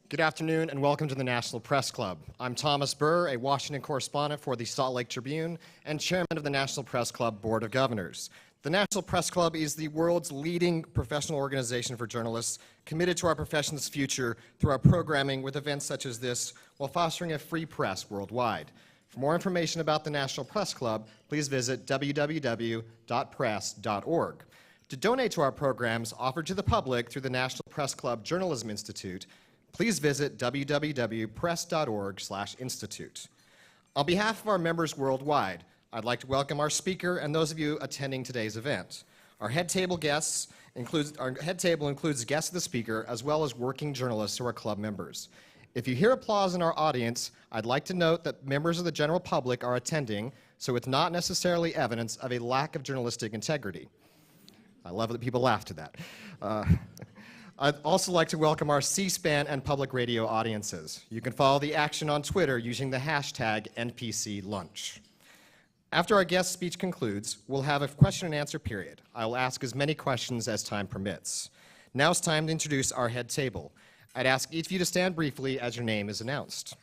Good afternoon and welcome to the National Press Club. I'm Thomas Burr, a Washington correspondent for the Salt Lake Tribune and chairman of the National Press Club Board of Governors. The National Press Club is the world's leading professional organization for journalists, committed to our profession's future through our programming with events such as this, while fostering a free press worldwide. For more information about the National Press Club, please visit www.press.org. To donate to our programs offered to the public through the National Press Club Journalism Institute, please visit www.press.org/institute. On behalf of our members worldwide, I'd like to welcome our speaker and those of you attending today's event. Our head table includes guests of the speaker as well as working journalists who are club members. If you hear applause in our audience, I'd like to note that members of the general public are attending, so it's not necessarily evidence of a lack of journalistic integrity. I love that people laughed at that. I'd also like to welcome our C-SPAN and public radio audiences. You can follow the action on Twitter using the hashtag NPCLunch. After our guest speech concludes, we'll have a question and answer period. I will ask as many questions as time permits. Now it's time to introduce our head table. I'd ask each of you to stand briefly as your name is announced.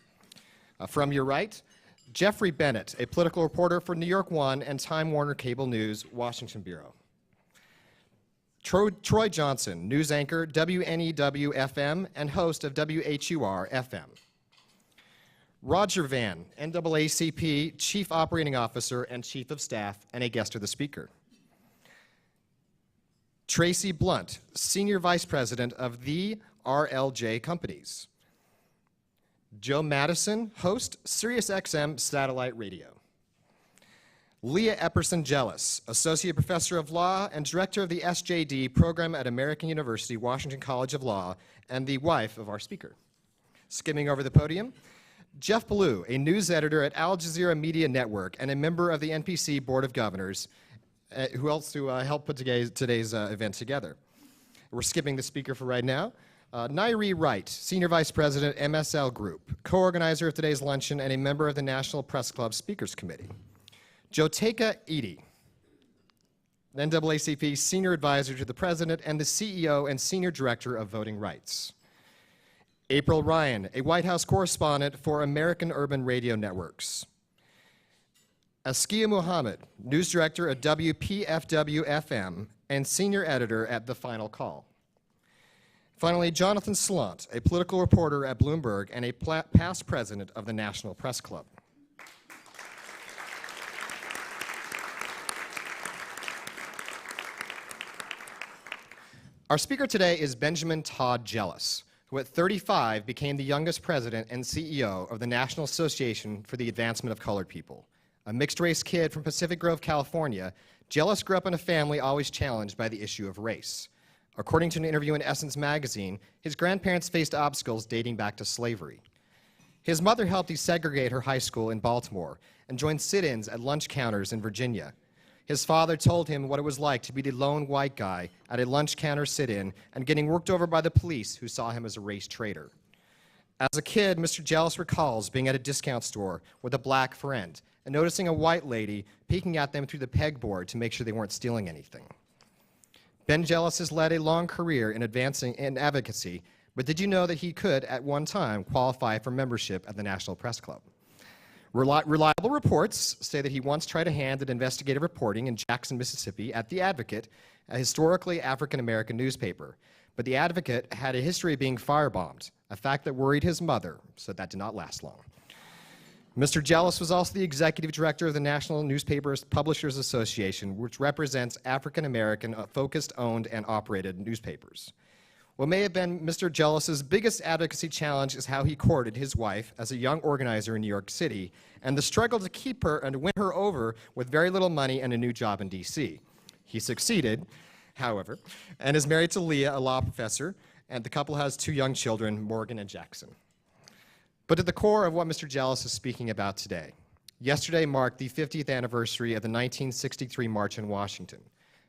From your right, Jeffrey Bennett, a political reporter for New York One and Time Warner Cable News, Washington Bureau. Troy Johnson, news anchor, WNEW-FM, and host of WHUR-FM. Roger Van, NAACP Chief Operating Officer and Chief of Staff, and a guest of the speaker. Tracy Blunt, Senior Vice President of the RLJ Companies. Joe Madison, host, SiriusXM Satellite Radio. Leah Epperson-Jealous, Associate Professor of Law and Director of the SJD program at American University, Washington College of Law, and the wife of our speaker. Skimming over the podium, Jeff Ballou, a news editor at Al Jazeera Media Network and a member of the NPC Board of Governors, who also helped put today's event together. We're skipping the speaker for right now. Nairi Wright, Senior Vice President, MSL Group, co-organizer of today's luncheon and a member of the National Press Club Speakers Committee. Joteka Edie, NAACP Senior Advisor to the President and the CEO and Senior Director of Voting Rights. April Ryan, a White House correspondent for American Urban Radio Networks. Askia Muhammad, News Director at WPFW-FM and Senior Editor at The Final Call. Finally, Jonathan Slant, a political reporter at Bloomberg and a past president of the National Press Club. Our speaker today is Benjamin Todd Jealous, who at 35 became the youngest president and CEO of the National Association for the Advancement of Colored People. A mixed-race kid from Pacific Grove, California, Jealous grew up in a family always challenged by the issue of race. According to an interview in Essence magazine, his grandparents faced obstacles dating back to slavery. His mother helped desegregate her high school in Baltimore and joined sit-ins at lunch counters in Virginia. His father told him what it was like to be the lone white guy at a lunch counter sit-in and getting worked over by the police who saw him as a race traitor. As a kid, Mr. Jealous recalls being at a discount store with a black friend and noticing a white lady peeking at them through the pegboard to make sure they weren't stealing anything. Ben Jealous has led a long career in advancing in advocacy, but did you know that he could, at one time, qualify for membership at the National Press Club? Reliable reports say that he once tried a hand at investigative reporting in Jackson, Mississippi at The Advocate, a historically African-American newspaper. But The Advocate had a history of being firebombed, a fact that worried his mother, so that did not last long. Mr. Jealous was also the executive director of the National Newspapers Publishers Association, which represents African-American focused, owned, and operated newspapers. What may have been Mr. Jealous's biggest advocacy challenge is how he courted his wife as a young organizer in New York City, and the struggle to keep her and win her over with very little money and a new job in D.C. He succeeded, however, and is married to Leah, a law professor, and the couple has 2 young children, Morgan and Jackson. But at the core of what Mr. Jealous is speaking about today, yesterday marked the 50th anniversary of the 1963 March in Washington.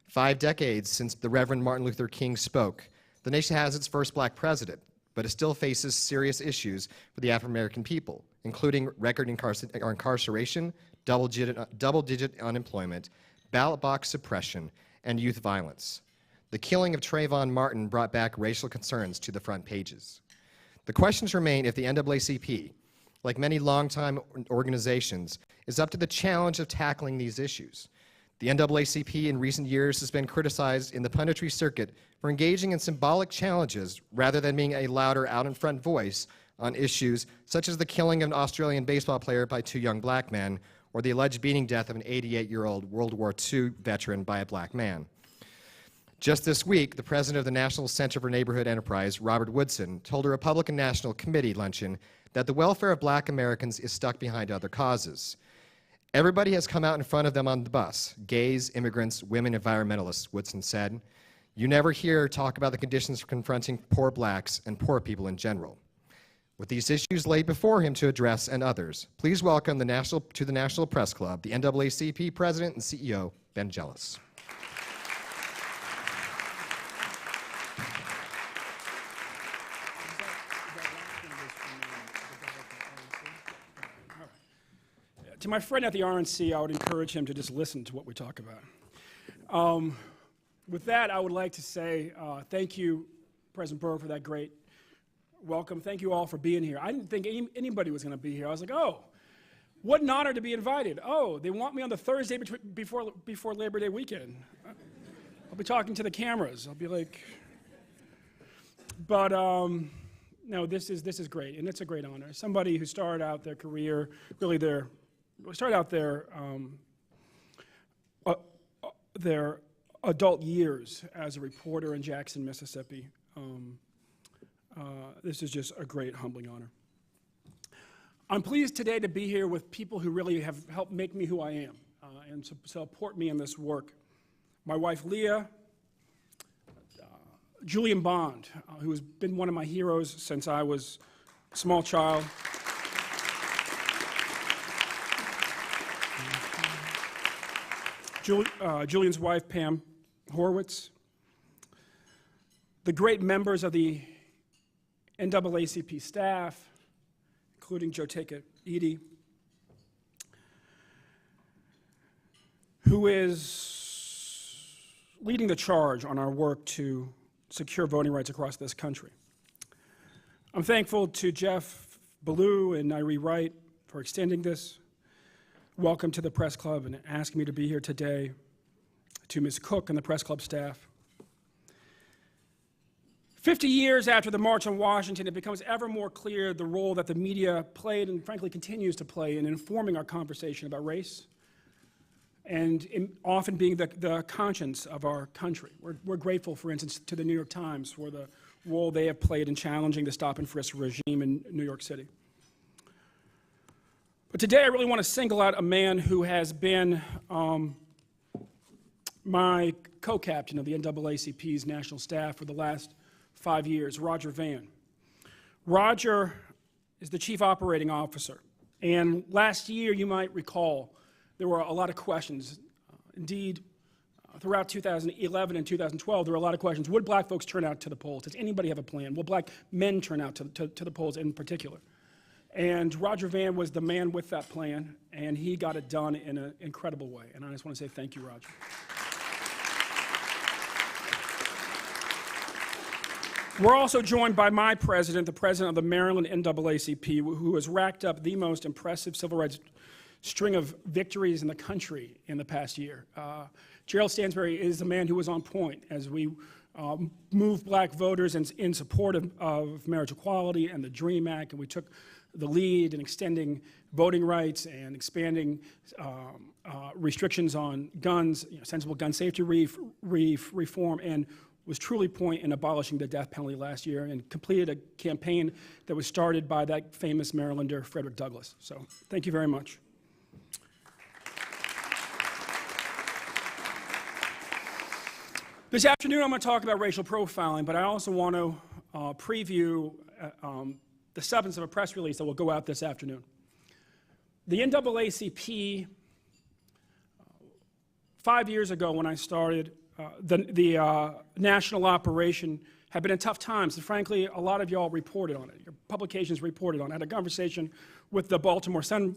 5 decades since the Reverend Martin Luther King spoke, the nation has its first black president, but it still faces serious issues for the African-American people, including record incarceration, double-digit unemployment, ballot box suppression, and youth violence. The killing of Trayvon Martin brought back racial concerns to the front pages. The questions remain if the NAACP, like many longtime organizations, is up to the challenge of tackling these issues. The NAACP in recent years has been criticized in the punditry circuit for engaging in symbolic challenges rather than being a louder, out-in-front voice on issues such as the killing of an Australian baseball player by 2 young black men or the alleged beating death of an 88-year-old World War II veteran by a black man. Just this week, the president of the National Center for Neighborhood Enterprise, Robert Woodson, told a Republican National Committee luncheon that the welfare of black Americans is stuck behind other causes. Everybody has come out in front of them on the bus, gays, immigrants, women, environmentalists, Woodson said. You never hear talk about the conditions confronting poor blacks and poor people in general. With these issues laid before him to address and others, please welcome to the National Press Club, the NAACP President and CEO, Ben Jealous. To my friend at the RNC, I would encourage him to just listen to what we talk about. With that, I would like to say thank you, President Burr, for that great welcome. Thank you all for being here. I didn't think anybody was going to be here. I was like, oh, what an honor to be invited. Oh, they want me on the Thursday before Labor Day weekend. I'll be talking to the cameras. I'll be like, but no, this is great, and it's a great honor. Somebody who started out their career, really their adult years as a reporter in Jackson, Mississippi. This is just a great, humbling honor. I'm pleased today to be here with people who really have helped make me who I am and support me in this work. My wife, Leah, Julian Bond, who has been one of my heroes since I was a small child. Julian's wife, Pam Horwitz. The great members of the NAACP staff, including Joteka Edie, who is leading the charge on our work to secure voting rights across this country. I'm thankful to Jeff Ballou and Nairi Wright for extending this welcome to the Press Club and asking me to be here today, to Ms. Cook and the Press Club staff. 50 years after the March on Washington, it becomes ever more clear the role that the media played and frankly continues to play in informing our conversation about race and in often being the conscience of our country. We're grateful, for instance, to the New York Times for the role they have played in challenging the stop-and-frisk regime in New York City. But today I really want to single out a man who has been my co-captain of the NAACP's national staff for the last 5 years, Roger Vann. Roger is the Chief Operating Officer, and last year, you might recall, there were a lot of questions. Indeed, throughout 2011 and 2012, there were a lot of questions. Would black folks turn out to the polls? Does anybody have a plan? Will black men turn out to the polls in particular? And Roger Vann was the man with that plan, and he got it done in an incredible way. And I just want to say thank you, Roger. We're also joined by my president, the president of the Maryland NAACP, who has racked up the most impressive civil rights string of victories in the country in the past year. Gerald Stansbury is the man who was on point as we moved black voters in support of marriage equality and the DREAM Act, and we took the lead in extending voting rights and expanding restrictions on guns, sensible gun safety reform, and was truly point in abolishing the death penalty last year and completed a campaign that was started by that famous Marylander, Frederick Douglass. So thank you very much. This afternoon I'm going to talk about racial profiling, but I also want to preview the substance of a press release that will go out this afternoon. The NAACP, 5 years ago when I started, the national operation had been in tough times, and frankly, a lot of y'all reported on it. Your publications reported on it. I had a conversation with the Baltimore Sun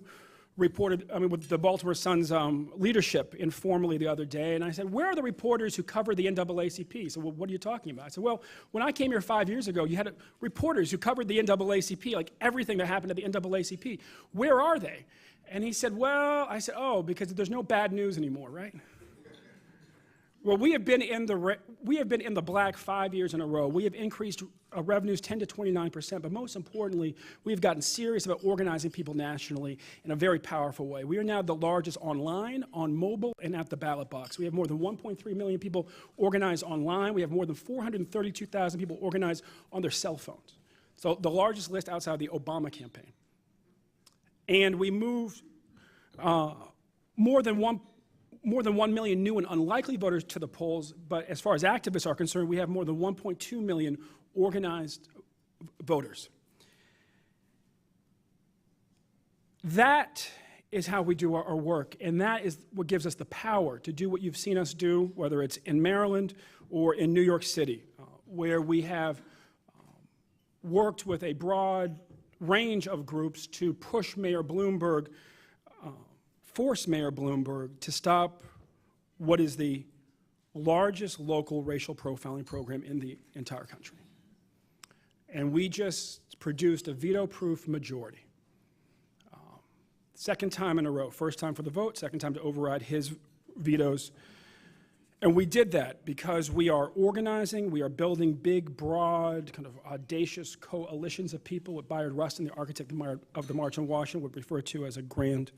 with the Baltimore Sun's leadership informally the other day, and I said, where are the reporters who covered the NAACP? He said, well, what are you talking about? I said, well, when I came here 5 years ago, you had reporters who covered the NAACP, like everything that happened at the NAACP. Where are they? And he said, well, I said, oh, because there's no bad news anymore, right? Well, we have been in the black 5 years in a row. We have increased revenues 10 to 29%, but most importantly, we've gotten serious about organizing people nationally in a very powerful way. We are now the largest online, on mobile, and at the ballot box. We have more than 1.3 million people organized online. We have more than 432,000 people organized on their cell phones. So the largest list outside of the Obama campaign. And we moved more than 1 million new and unlikely voters to the polls, but as far as activists are concerned, we have more than 1.2 million organized voters. That is how we do our work, and that is what gives us the power to do what you've seen us do, whether it's in Maryland or in New York City, where we have worked with a broad range of groups to push Mayor Bloomberg, force Mayor Bloomberg to stop what is the largest local racial profiling program in the entire country. And we just produced a veto-proof majority. Second time in a row. First time for the vote, second time to override his vetoes. And we did that because we are organizing, we are building big, broad, kind of audacious coalitions of people. What Bayard Rustin, the architect of the March on Washington, would refer to as a grand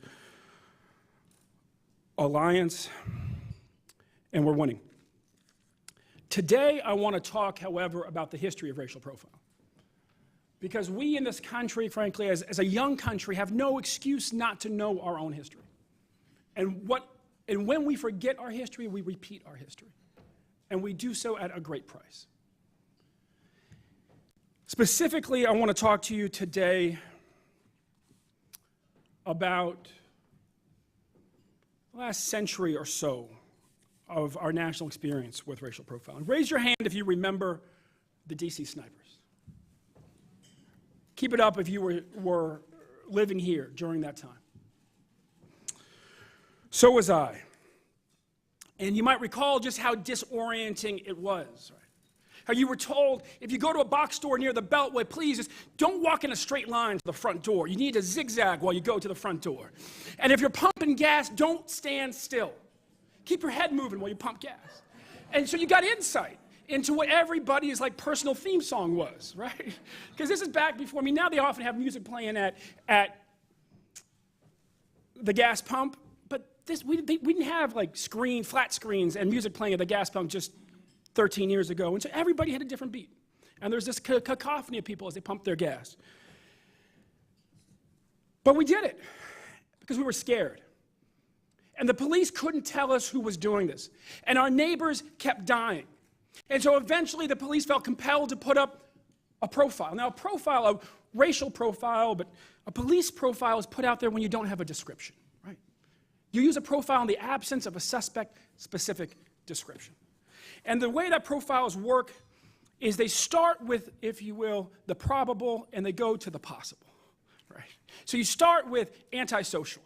alliance, and we're winning. Today, I want to talk, however, about the history of racial profiling. Because we in this country, frankly, as a young country, have no excuse not to know our own history. And when we forget our history, we repeat our history. And we do so at a great price. Specifically, I want to talk to you today about the last century or so of our national experience with racial profiling. Raise your hand if you remember the DC snipers. Keep it up if you were living here during that time. So was I. And you might recall just how disorienting it was, right? How you were told, if you go to a box store near the Beltway, please just don't walk in a straight line to the front door. You need to zigzag while you go to the front door. And if you're pumping gas, don't stand still. Keep your head moving while you pump gas. And so you got insight into what everybody's like personal theme song was, right? Because this is back before, I mean, now they often have music playing at the gas pump, but we didn't have like flat screens and music playing at the gas pump just 13 years ago, and so everybody had a different beat. And there's this cacophony of people as they pumped their gas. But we did it because we were scared. And the police couldn't tell us who was doing this. And our neighbors kept dying. And so eventually the police felt compelled to put up a profile. Now, a profile, a racial profile, but a police profile is put out there when you don't have a description, right? You use a profile in the absence of a suspect-specific description. And the way that profiles work is they start with, if you will, the probable, and they go to the possible, right? So you start with antisocial.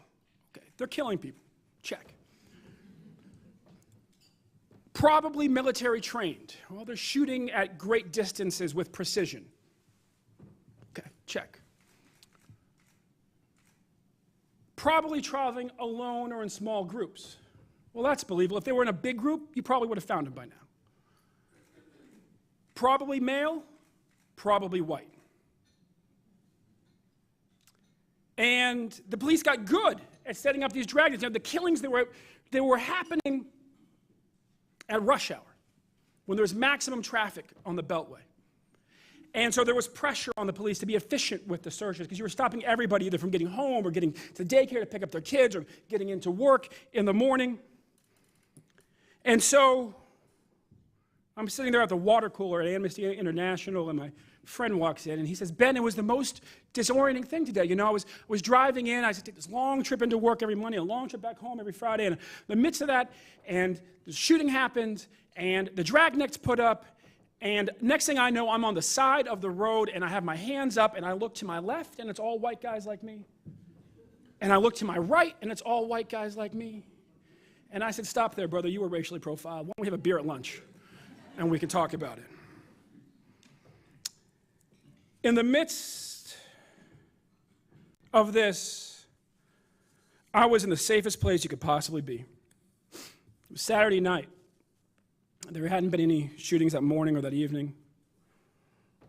Okay, they're killing people. Check. Probably military trained. Well, they're shooting at great distances with precision. Okay, check. Probably traveling alone or in small groups. Well, that's believable. If they were in a big group, you probably would have found them by now. Probably male, probably white. And the police got good at setting up these dragons. You know, the killings they were happening at rush hour, when there was maximum traffic on the Beltway. And so there was pressure on the police to be efficient with the searches, because you were stopping everybody either from getting home or getting to daycare to pick up their kids or getting into work in the morning. And so I'm sitting there at the water cooler at Amnesty International, and my friend walks in, and he says, Ben, it was the most disorienting thing today. You know, I was driving in, I used to take this long trip into work every Monday, a long trip back home every Friday, and in the midst of that, and the shooting happened, and the dragnet's put up, and next thing I know, I'm on the side of the road, and I have my hands up, and I look to my left, and it's all white guys like me. And I look to my right, and it's all white guys like me. And I said, stop there, brother, you were racially profiled. Why don't we have a beer at lunch, and we can talk about it. In the midst of this, I was in the safest place you could possibly be. It was Saturday night. There hadn't been any shootings that morning or that evening.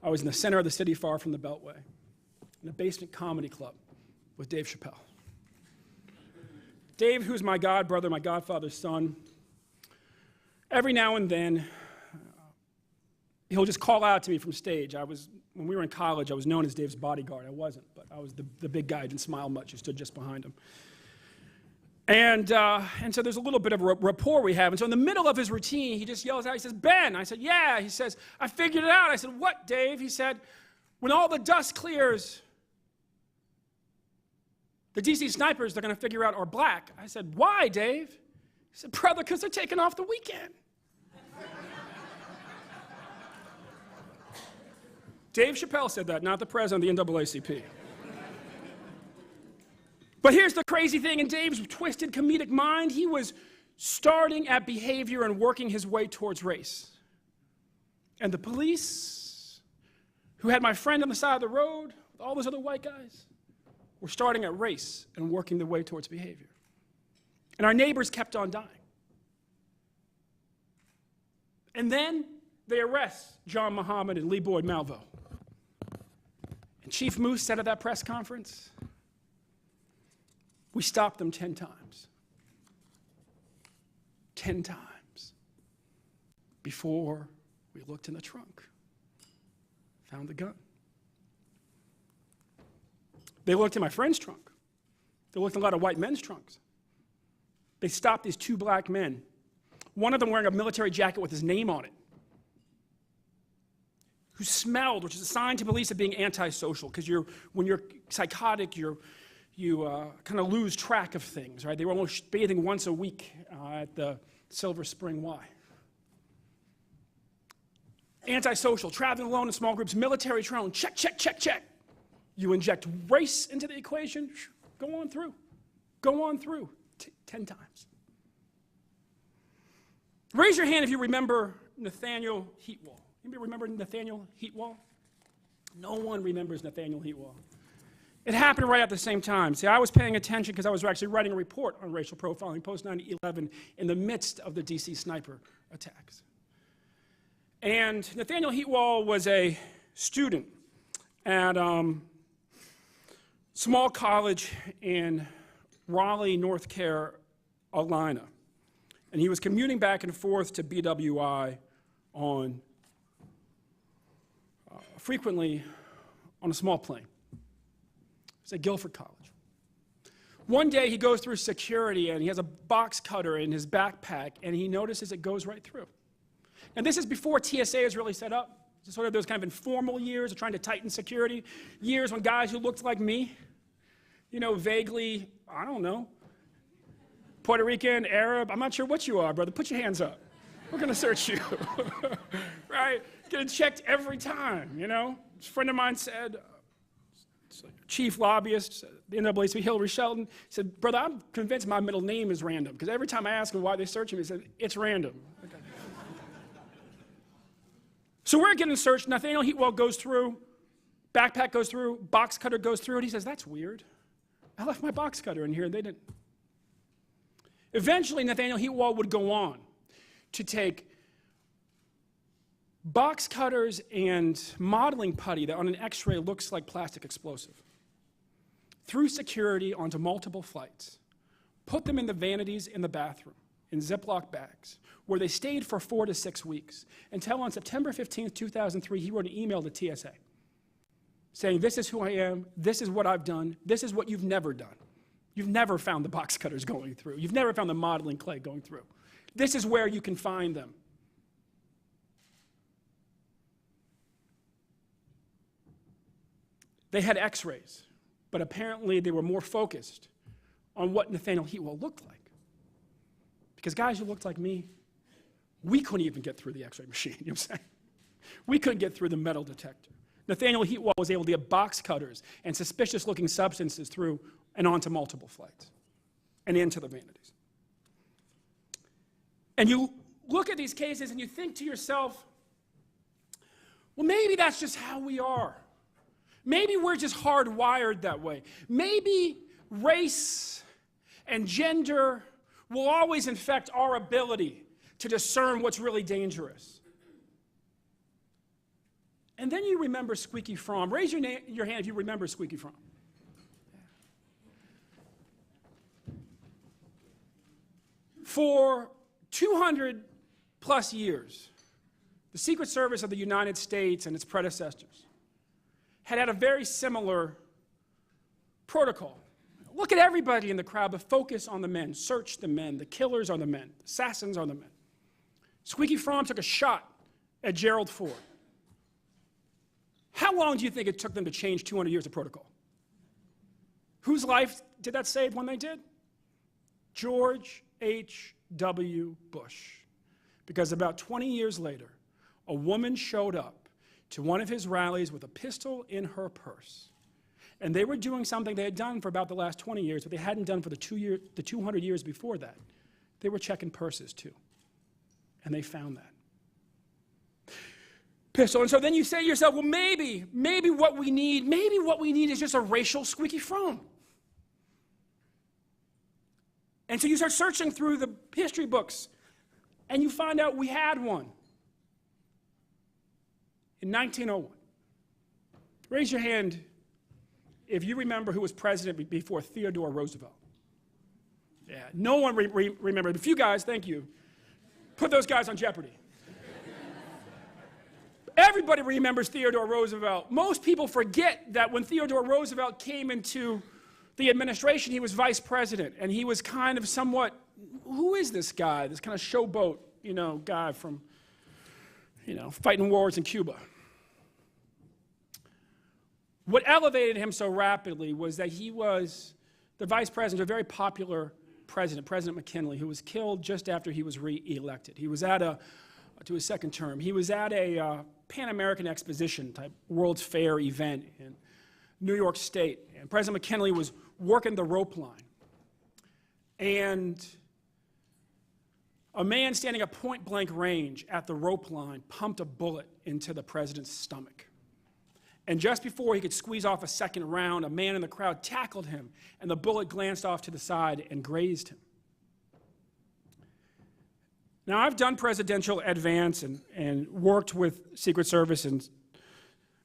I was in the center of the city, far from the Beltway, in a basement comedy club with Dave Chappelle. Dave, who's my god brother, my godfather's son, every now and then, he'll just call out to me from stage. When we were in college, I was known as Dave's bodyguard. I wasn't, but I was the big guy who didn't smile much, who stood just behind him. And so there's a little bit of a rapport we have. And so in the middle of his routine, he just yells out, he says, Ben. I said, yeah. He says, I figured it out. I said, what, Dave? He said, when all the dust clears, the DC snipers they're going to figure out are black. I said, why, Dave? He said, brother, because they're taking off the weekend. Dave Chappelle said that, not the president of the NAACP. But here's the crazy thing, in Dave's twisted comedic mind, he was starting at behavior and working his way towards race. And the police, who had my friend on the side of the road with all those other white guys, were starting at race and working their way towards behavior. And our neighbors kept on dying. And then they arrest John Muhammad and Lee Boyd Malvo. And Chief Moose said at that press conference, we stopped them 10 times. 10 times. Before we looked in the trunk, found the gun. They looked in my friend's trunk. They looked in a lot of white men's trunks. They stopped these two black men, one of them wearing a military jacket with his name on it, who smelled, which is a sign to police of being antisocial, because when you're psychotic, you kind of lose track of things, right? They were almost bathing once a week at the Silver Spring Y. Antisocial, traveling alone in small groups, military drone, check, check, check, check. You inject race into the equation, go on through. Go on through 10 times. Raise your hand if you remember Nathaniel Heatwall. Anybody remember Nathaniel Heatwall? No one remembers Nathaniel Heatwall. It happened right at the same time. See, I was paying attention because I was actually writing a report on racial profiling post 9/11 in the midst of the DC sniper attacks. And Nathaniel Heatwall was a student at small college in Raleigh, North Carolina. And he was commuting back and forth to BWI frequently on a small plane. It's at Guilford College. One day he goes through security and he has a box cutter in his backpack and he notices it goes right through. And this is before TSA is really set up. This is sort of those kind of informal years of trying to tighten security, years when guys who looked like me, vaguely, I don't know, Puerto Rican, Arab, I'm not sure what you are, brother, put your hands up. We're going to search you, right? Getting checked every time, A friend of mine said, chief lobbyist, the NAACP, Hillary Shelton, said, brother, I'm convinced my middle name is random, because every time I ask him why they search him, he said, it's random. Okay. So we're getting searched. Nathaniel Heatwall goes through, backpack goes through, box cutter goes through, and he says, that's weird. I left my box cutter in here, and they didn't. Eventually, Nathaniel Heatwall would go on to take box cutters and modeling putty that on an x-ray looks like plastic explosive, through security onto multiple flights, put them in the vanities in the bathroom, in Ziploc bags, where they stayed for 4 to 6 weeks, until on September 15th, 2003, he wrote an email to TSA saying, this is who I am, this is what I've done, this is what you've never done. You've never found the box cutters going through. You've never found the modeling clay going through. This is where you can find them. They had x-rays, but apparently they were more focused on what Nathaniel Heatwall looked like. Because guys who looked like me, we couldn't even get through the x-ray machine, you know what I'm saying? We couldn't get through the metal detector. Nathaniel Heatwall was able to get box cutters and suspicious-looking substances through and onto multiple flights and into the vanities. And you look at these cases and you think to yourself, well, maybe that's just how we are. Maybe we're just hardwired that way. Maybe race and gender will always infect our ability to discern what's really dangerous. And then you remember Squeaky Fromm. Raise your hand if you remember Squeaky Fromm. For 200 plus years, the Secret Service of the United States and its predecessors had a very similar protocol. Look at everybody in the crowd, but focus on the men. Search the men. The killers are the men. Assassins are the men. Squeaky Fromm took a shot at Gerald Ford. How long do you think it took them to change 200 years of protocol? Whose life did that save when they did? George H.W. Bush. Because about 20 years later, a woman showed up to one of his rallies with a pistol in her purse. And they were doing something they had done for about the last 20 years, but they hadn't done for the 200 years before that. They were checking purses too. And they found that pistol. And so then you say to yourself, well, maybe what we need is just a racial Squeaky Fromm. And so you start searching through the history books, and you find out we had one in 1901. Raise your hand if you remember who was president before Theodore Roosevelt. Yeah, no one remembered. A few guys, thank you. Put those guys on jeopardy. Everybody remembers Theodore Roosevelt. Most people forget that when Theodore Roosevelt came into the administration, he was vice president, and he was kind of somewhat, who is this guy? This kind of showboat, guy from, fighting wars in Cuba. What elevated him so rapidly was that he was the vice president, a very popular president, President McKinley, who was killed just after he was re-elected. He was to his second term. He was at a Pan-American Exposition type World's Fair event in New York State. And President McKinley was working the rope line. And a man standing at point-blank range at the rope line pumped a bullet into the president's stomach. And just before he could squeeze off a second round, a man in the crowd tackled him, and the bullet glanced off to the side and grazed him. Now, I've done presidential advance and worked with Secret Service and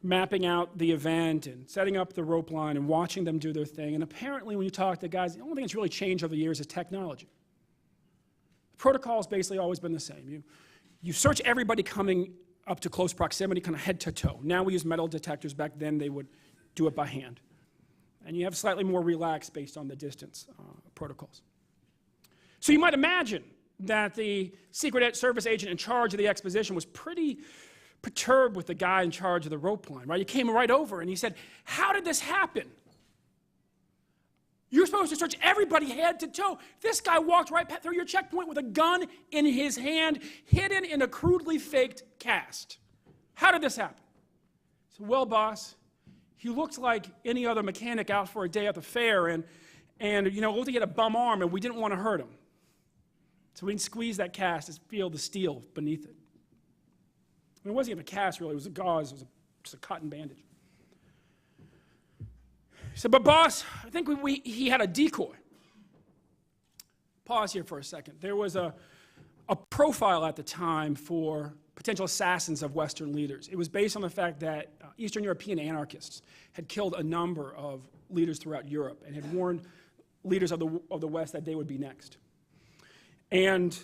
mapping out the event and setting up the rope line and watching them do their thing. And apparently, when you talk to guys, the only thing that's really changed over the years is technology. The protocol's basically always been the same. You search everybody coming up to close proximity, kind of head to toe. Now we use metal detectors. Back then, they would do it by hand. And you have slightly more relaxed based on the distance protocols. So you might imagine that the Secret Service agent in charge of the exposition was pretty perturbed with the guy in charge of the rope line, right? He came right over and he said, how did this happen? You're supposed to search everybody head to toe. This guy walked right through your checkpoint with a gun in his hand, hidden in a crudely faked cast. How did this happen? I said, well, boss, he looked like any other mechanic out for a day at the fair, and looked like he had a bum arm, and we didn't want to hurt him. So we didn't squeeze that cast to feel the steel beneath it. I mean, it wasn't even a cast, really. It was a gauze. It was just a cotton bandage. He said, but boss, I think he had a decoy. Pause here for a second. There was a profile at the time for potential assassins of Western leaders. It was based on the fact that Eastern European anarchists had killed a number of leaders throughout Europe and had warned leaders of the West that they would be next. And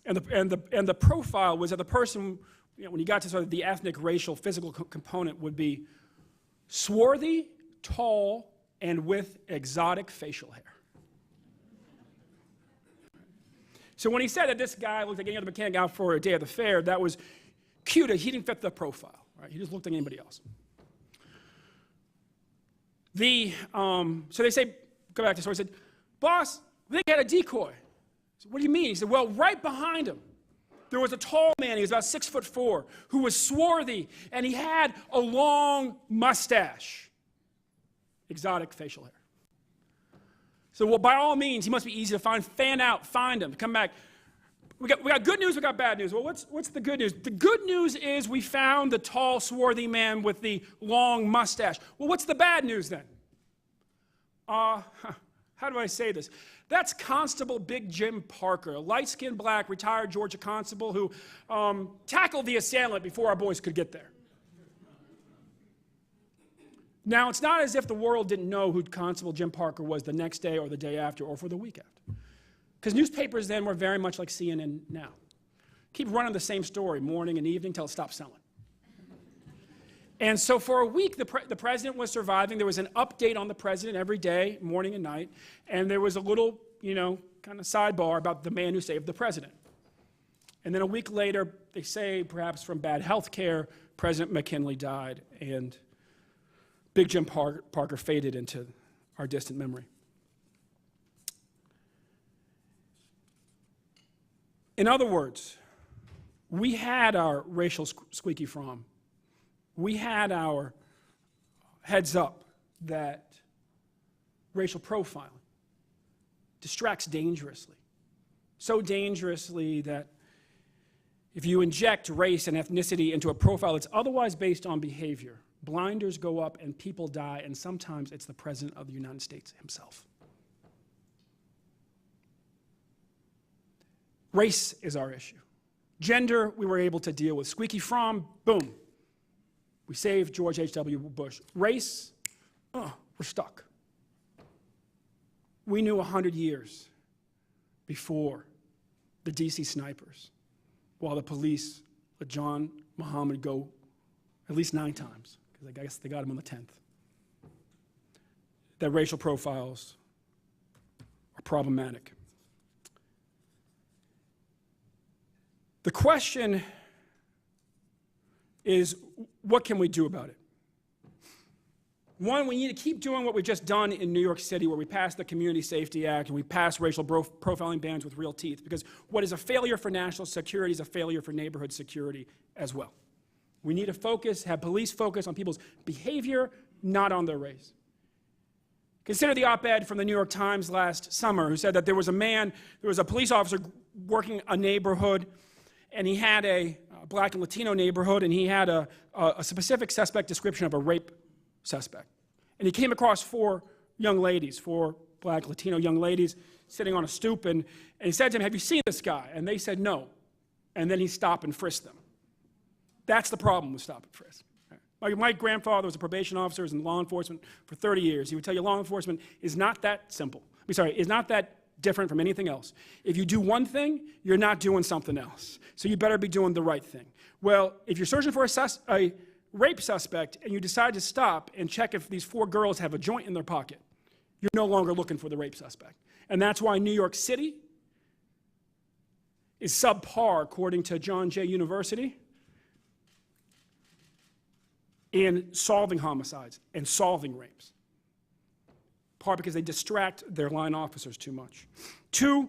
the profile was that the person, when you got to sort of the ethnic, racial, physical component, would be swarthy, tall, and with exotic facial hair. So when he said that this guy looked like any other mechanic out for a day at the fair, that was cute. He didn't fit the profile, right? He just looked like anybody else. So they say, go back to the story, he said, boss, I think he had a decoy. I said, what do you mean? He said, well, right behind him, there was a tall man, he was about 6'4", who was swarthy, and he had a long mustache. Exotic facial hair. So well, by all means, he must be easy to find. Fan out, find him, come back. We got good news, we got bad news. Well, what's the good news? The good news is we found the tall, swarthy man with the long mustache. Well, what's the bad news then? How do I say this? That's Constable Big Jim Parker, a light-skinned black retired Georgia constable who tackled the assailant before our boys could get there. Now, it's not as if the world didn't know who Constable Jim Parker was the next day or the day after or for the week after. Because newspapers then were very much like CNN now. Keep running the same story morning and evening till it stops selling. And so for a week, the president was surviving. There was an update on the president every day, morning and night. And there was a little, kind of sidebar about the man who saved the president. And then a week later, they say, perhaps from bad health care, President McKinley died. And Big Jim Parker faded into our distant memory. In other words, we had our racial squeaky from. We had our heads up that racial profiling distracts dangerously. So dangerously that if you inject race and ethnicity into a profile that's otherwise based on behavior, blinders go up and people die, and sometimes it's the President of the United States himself. Race is our issue. Gender, we were able to deal with. Squeaky from, boom. We saved George H.W. Bush. Race, we're stuck. We knew 100 years before the DC snipers, while the police let John Muhammad go at least 9 times, because I guess they got him on the 10th, that racial profiles are problematic. The question is, what can we do about it? One, we need to keep doing what we've just done in New York City, where we passed the Community Safety Act and we passed racial profiling bans with real teeth, because what is a failure for national security is a failure for neighborhood security as well. We need to focus, have police focus on people's behavior, not on their race. Consider the op-ed from the New York Times last summer who said that there was a police officer working a neighborhood, and he had a black and Latino neighborhood, and he had a specific suspect description of a rape suspect. And he came across 4 black Latino young ladies sitting on a stoop, and he said to them, "Have you seen this guy?" And they said no. And then he stopped and frisked them. That's the problem with stop and frisk. My grandfather was a probation officer, was in law enforcement for 30 years. He would tell you law enforcement is not that simple. Is not that different from anything else. If you do one thing, you're not doing something else. So you better be doing the right thing. Well, if you're searching for a rape suspect and you decide to stop and check if these 4 girls have a joint in their pocket, you're no longer looking for the rape suspect. And that's why New York City is subpar, according to John Jay University, in solving homicides and solving rapes. Part because they distract their line officers too much. 2,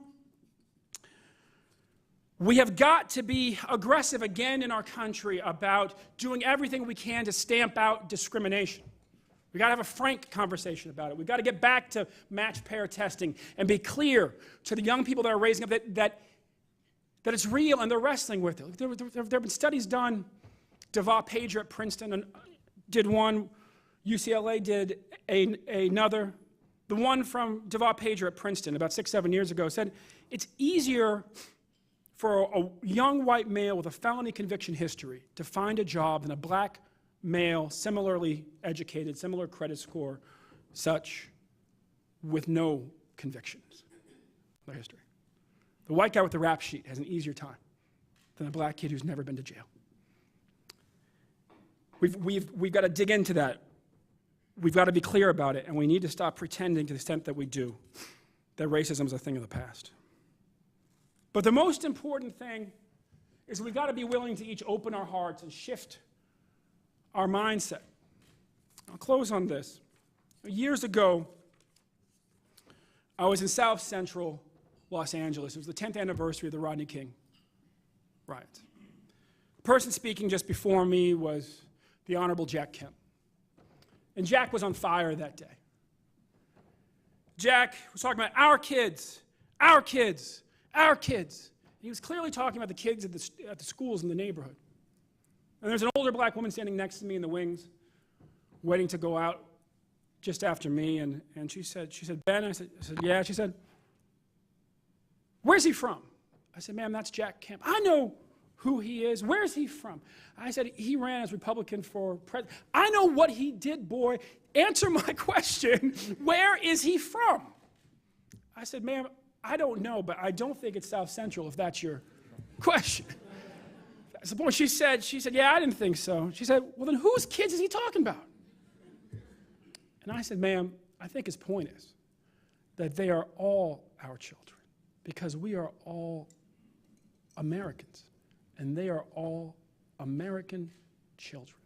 we have got to be aggressive again in our country about doing everything we can to stamp out discrimination. We've got to have a frank conversation about it. We've got to get back to match pair testing and be clear to the young people that are raising up that it's real and they're wrestling with it. There have been studies done. DeVos Pager at Princeton did one. UCLA did another. The one from DeVos Pager at Princeton about 6-7 years ago said it's easier for a young white male with a felony conviction history to find a job than a black male, similarly educated, similar credit score, such, with no convictions in their history. The white guy with the rap sheet has an easier time than a black kid who's never been to jail. We've got to dig into that. We've got to be clear about it, and we need to stop pretending to the extent that we do that racism is a thing of the past. But the most important thing is we've got to be willing to each open our hearts and shift our mindset. I'll close on this. Years ago, I was in South Central Los Angeles. It was the 10th anniversary of the Rodney King riots. The person speaking just before me was the Honorable Jack Kemp. And Jack was on fire that day. Jack was talking about our kids, our kids, our kids. He was clearly talking about the kids at the schools in the neighborhood. And there's an older black woman standing next to me in the wings, waiting to go out just after me. And she said, Ben? I said, yeah. She said, where's he from? I said, ma'am, that's Jack Kemp. I know who he is. Where's he from? I said, he ran as Republican for president. I know what he did, boy. Answer my question. Where is he from? I said, ma'am, I don't know, but I don't think it's South Central, if that's your question. That's the point. She said, yeah, I didn't think so. She said, well, then whose kids is he talking about? And I said, ma'am, I think his point is that they are all our children because we are all Americans, and they are all American children.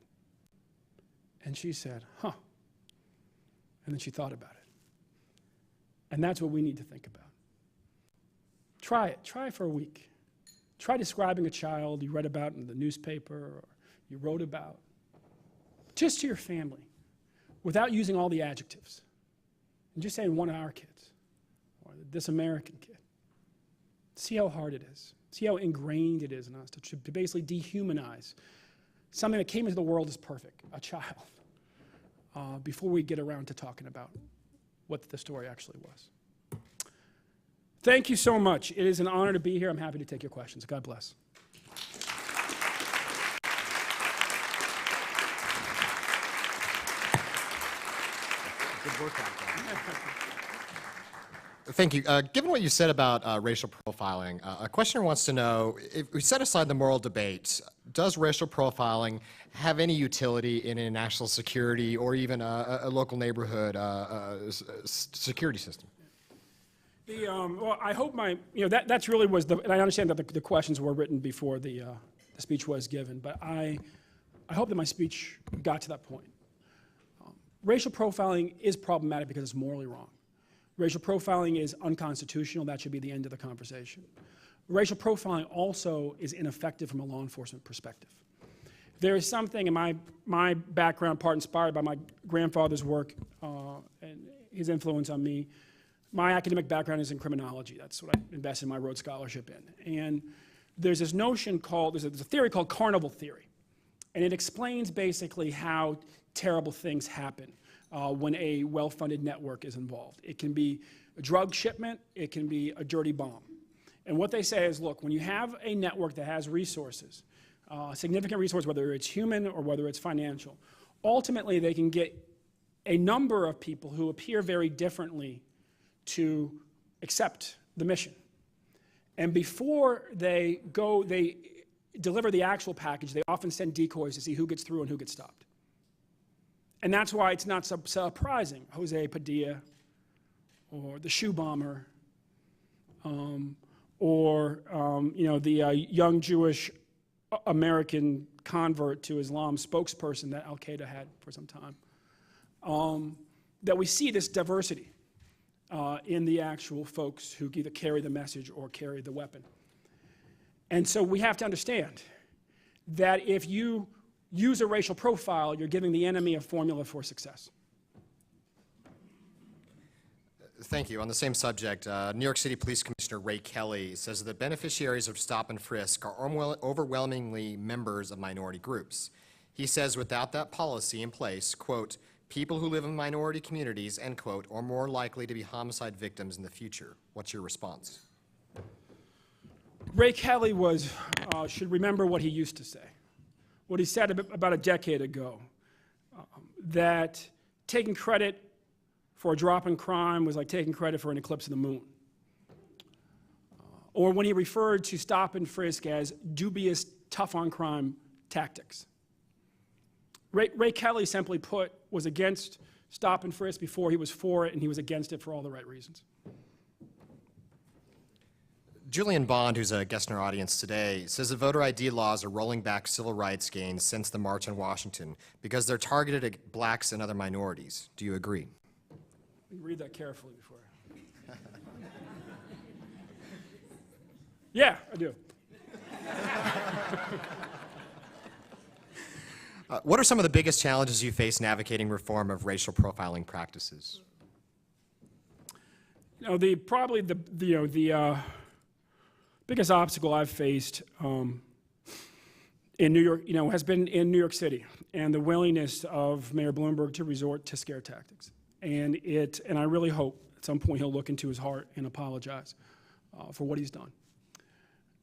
And she said, huh. And then she thought about it. And that's what we need to think about. Try it. Try it for a week. Try describing a child you read about in the newspaper or you wrote about, just to your family, without using all the adjectives. And just saying one of our kids, or this American kid. See how hard it is. See how ingrained it is in us to basically dehumanize something that came into the world as perfect, a child, before we get around to talking about what the story actually was. Thank you so much. It is an honor to be here. I'm happy to take your questions. God bless. Good work out there. Thank you. Given what you said about racial profiling, a questioner wants to know, if we set aside the moral debate, does racial profiling have any utility in a national security or even a local neighborhood security system? Well, I hope that's really was and I understand that the questions were written before the speech was given, but I hope that my speech got to that point. Racial profiling is problematic because it's morally wrong. Racial profiling is unconstitutional. That should be the end of the conversation. Racial profiling also is ineffective from a law enforcement perspective. There is something in my background, part inspired by my grandfather's work and his influence on me. My academic background is in criminology. That's what I invested my Rhodes Scholarship in. And there's this notion called, there's a theory called carnival theory. And it explains basically how terrible things happen when a well-funded network is involved. It can be a drug shipment, it can be a dirty bomb. And what they say is, look, when you have a network that has resources, significant resources, whether it's human or whether it's financial, ultimately they can get a number of people who appear very differently to accept the mission. And before they deliver the actual package, they often send decoys to see who gets through and who gets stopped. And that's why it's not surprising. Jose Padilla, or the shoe bomber, or the young Jewish American convert to Islam spokesperson that Al-Qaeda had for some time, that we see this diversity in the actual folks who either carry the message or carry the weapon. And so we have to understand that if you use a racial profile, you're giving the enemy a formula for success. Thank you. On the same subject, New York City Police Commissioner Ray Kelly says that beneficiaries of stop-and-frisk are overwhelmingly members of minority groups. He says without that policy in place, quote, people who live in minority communities, end quote, are more likely to be homicide victims in the future. What's your response? Ray Kelly should remember what he used to say. What he said about a decade ago, that taking credit for a drop in crime was like taking credit for an eclipse of the moon. Or when he referred to stop and frisk as dubious, tough-on-crime tactics. Ray Kelly, simply put, was against stop and frisk before he was for it, and he was against it for all the right reasons. Julian Bond, who's a guest in our audience today, says that voter ID laws are rolling back civil rights gains since the March on Washington because they're targeted at blacks and other minorities. Do you agree? Read that carefully before. Yeah, I do. What are some of the biggest challenges you face navigating reform of racial profiling practices? Now, probably the biggest obstacle I've faced in New York, has been in New York City, and the willingness of Mayor Bloomberg to resort to scare tactics. And I really hope at some point he'll look into his heart and apologize for what he's done.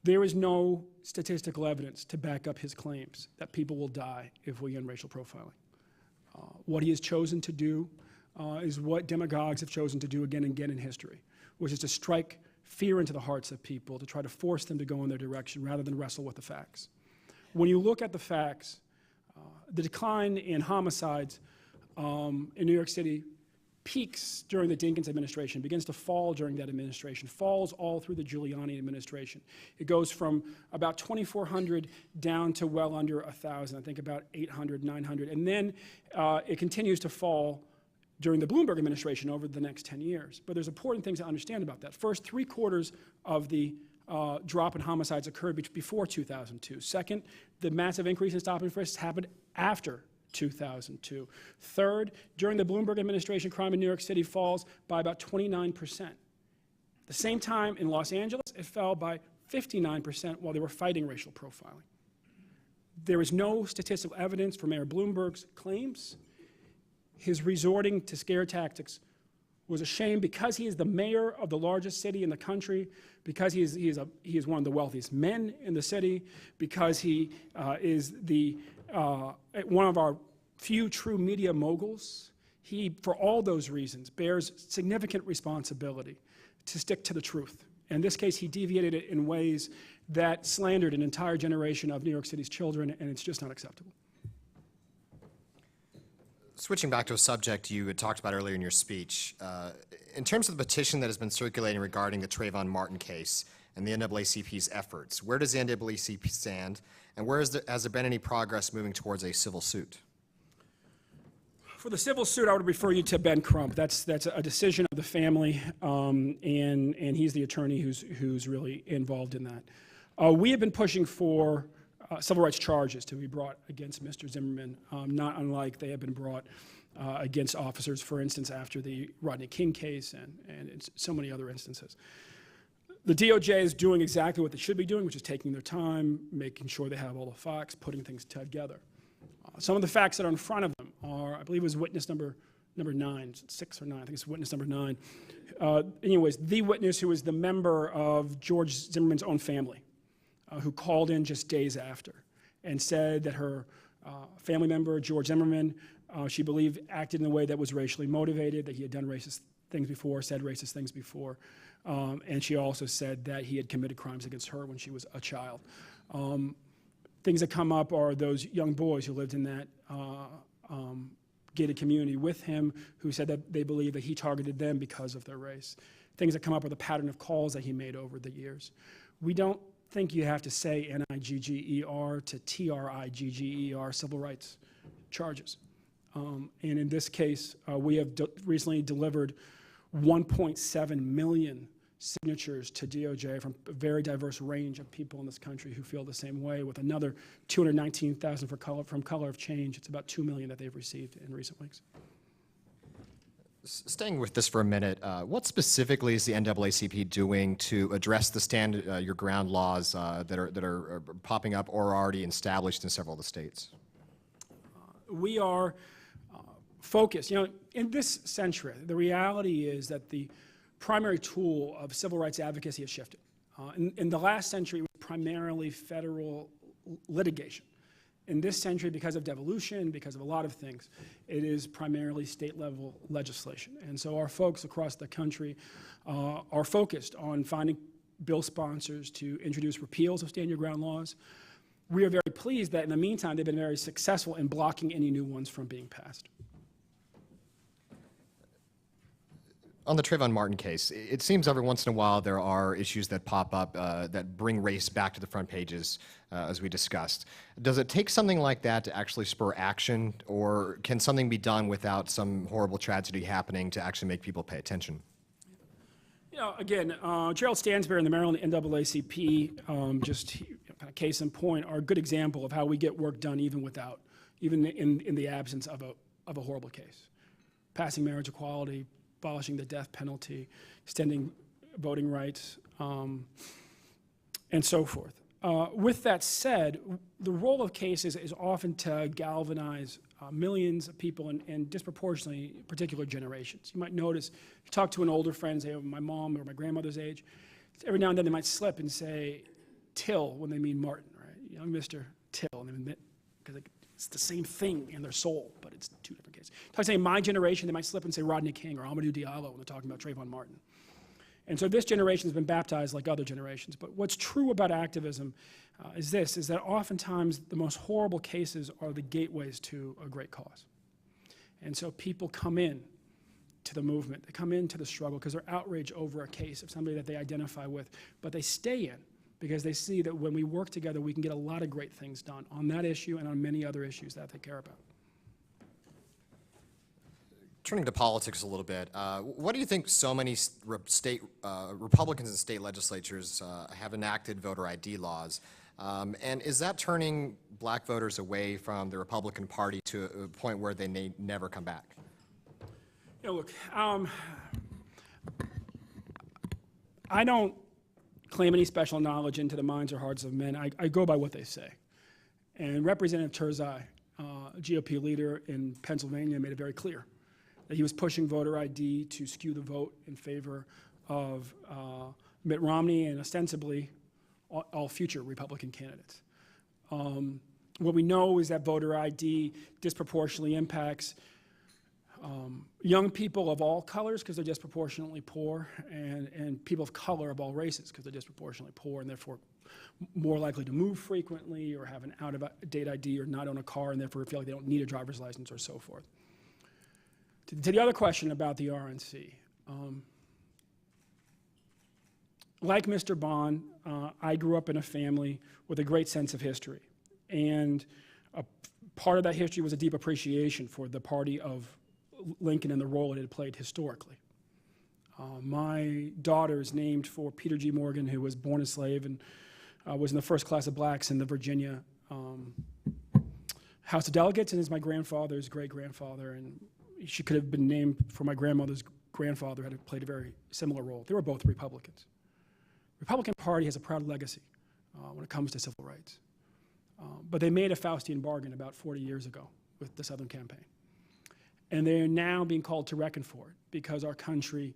There is no statistical evidence to back up his claims that people will die if we end racial profiling. What he has chosen to do is what demagogues have chosen to do again and again in history, which is to strike fear into the hearts of people, to try to force them to go in their direction rather than wrestle with the facts. When you look at the facts, the decline in homicides in New York City peaks during the Dinkins administration, begins to fall during that administration, falls all through the Giuliani administration. It goes from about 2,400 down to well under 1,000, I think about 800, 900. And then it continues to fall during the Bloomberg administration over the next 10 years. But there's important things to understand about that. First, 3/4 of the drop in homicides occurred before 2002. Second, the massive increase in stop-and-frisks happened after 2002. Third, during the Bloomberg administration, crime in New York City falls by about 29%. At the same time, in Los Angeles, it fell by 59% while they were fighting racial profiling. There is no statistical evidence for Mayor Bloomberg's claims. His resorting to scare tactics was a shame because he is the mayor of the largest city in the country, because he is one of the wealthiest men in the city, because he is one of our few true media moguls. He, for all those reasons, bears significant responsibility to stick to the truth. In this case, he deviated it in ways that slandered an entire generation of New York City's children, and it's just not acceptable. Switching back to a subject you had talked about earlier in your speech, in terms of the petition that has been circulating regarding the Trayvon Martin case and the NAACP's efforts, where does the NAACP stand, and has there been any progress moving towards a civil suit? For the civil suit, I would refer you to Ben Crump. That's a decision of the family, and he's the attorney who's really involved in that. We have been pushing for civil rights charges to be brought against Mr. Zimmerman, not unlike they have been brought against officers, for instance, after the Rodney King case and so many other instances. The DOJ is doing exactly what they should be doing, which is taking their time, making sure they have all the facts, putting things together. Some of the facts that are in front of them are, I believe it was witness number 9, 6 or 9, I think it's witness number 9. Anyways, the witness who was the member of George Zimmerman's own family, who called in just days after and said that her family member, George Zimmerman, she believed acted in a way that was racially motivated, that he had done racist things before, said racist things before, and she also said that he had committed crimes against her when she was a child. Things that come up are those young boys who lived in that gated community with him, who said that they believe that he targeted them because of their race. Things that come up are the pattern of calls that he made over the years. We don't think you have to say N-I-G-G-E-R to T-R-I-G-G-E-R civil rights charges. And in this case, we have recently delivered 1.7 million signatures to DOJ from a very diverse range of people in this country who feel the same way, with another 219,000 from Color of Change. It's about 2 million that they've received in recent weeks. Staying with this for a minute, what specifically is the NAACP doing to address the your ground laws that are popping up or are already established in several of the states? We are focused. In this century, the reality is that the primary tool of civil rights advocacy has shifted. In the last century, it was primarily federal litigation. In this century, because of devolution, because of a lot of things, it is primarily state-level legislation. And so our folks across the country are focused on finding bill sponsors to introduce repeals of stand your ground laws. We are very pleased that in the meantime, they've been very successful in blocking any new ones from being passed. On the Trayvon Martin case, it seems every once in a while there are issues that pop up that bring race back to the front pages, as we discussed. Does it take something like that to actually spur action, or can something be done without some horrible tragedy happening to actually make people pay attention? Again, Gerald Stansberry and the Maryland NAACP, just kind of case in point, are a good example of how we get work done even in the absence of a horrible case. Passing marriage equality, abolishing the death penalty, extending voting rights, and so forth. With that said, the role of cases is often to galvanize millions of people and disproportionately particular generations. You might notice, if you talk to an older friend, say my mom or my grandmother's age, every now and then they might slip and say Till when they mean Martin, right? Young Mr. Till, because it's the same thing in their soul, but it's two different cases. Talk say my generation, they might slip and say Rodney King or Amadou Diallo when they're talking about Trayvon Martin. And so this generation has been baptized like other generations. But what's true about activism is that oftentimes the most horrible cases are the gateways to a great cause. And so people come in to the movement, they come into the struggle because they're outraged over a case of somebody that they identify with, but they stay in because they see that when we work together, we can get a lot of great things done on that issue and on many other issues that they care about. Turning to politics a little bit, what do you think so many Republicans in state legislatures have enacted voter ID laws? And is that turning black voters away from the Republican Party to a point where they may never come back? Look, I don't claim any special knowledge into the minds or hearts of men. I go by what they say. And Representative Terzai, GOP leader in Pennsylvania, made it very clear that he was pushing voter ID to skew the vote in favor of Mitt Romney and ostensibly all future Republican candidates. What we know is that voter ID disproportionately impacts young people of all colors because they're disproportionately poor, and people of color of all races because they're disproportionately poor and therefore more likely to move frequently or have an out-of-date ID or not own a car and therefore feel like they don't need a driver's license or so forth. To the other question about the RNC, like Mr. Bond, I grew up in a family with a great sense of history. And a part of that history was a deep appreciation for the party of Lincoln and the role it had played historically. My daughter is named for Peter G. Morgan, who was born a slave and was in the first class of blacks in the Virginia House of Delegates, and is my grandfather's great-grandfather. And she could have been named for my grandmother's grandfather, had played a very similar role. They were both Republicans. The Republican Party has a proud legacy when it comes to civil rights. But they made a Faustian bargain about 40 years ago with the Southern Campaign. And they are now being called to reckon for it because our country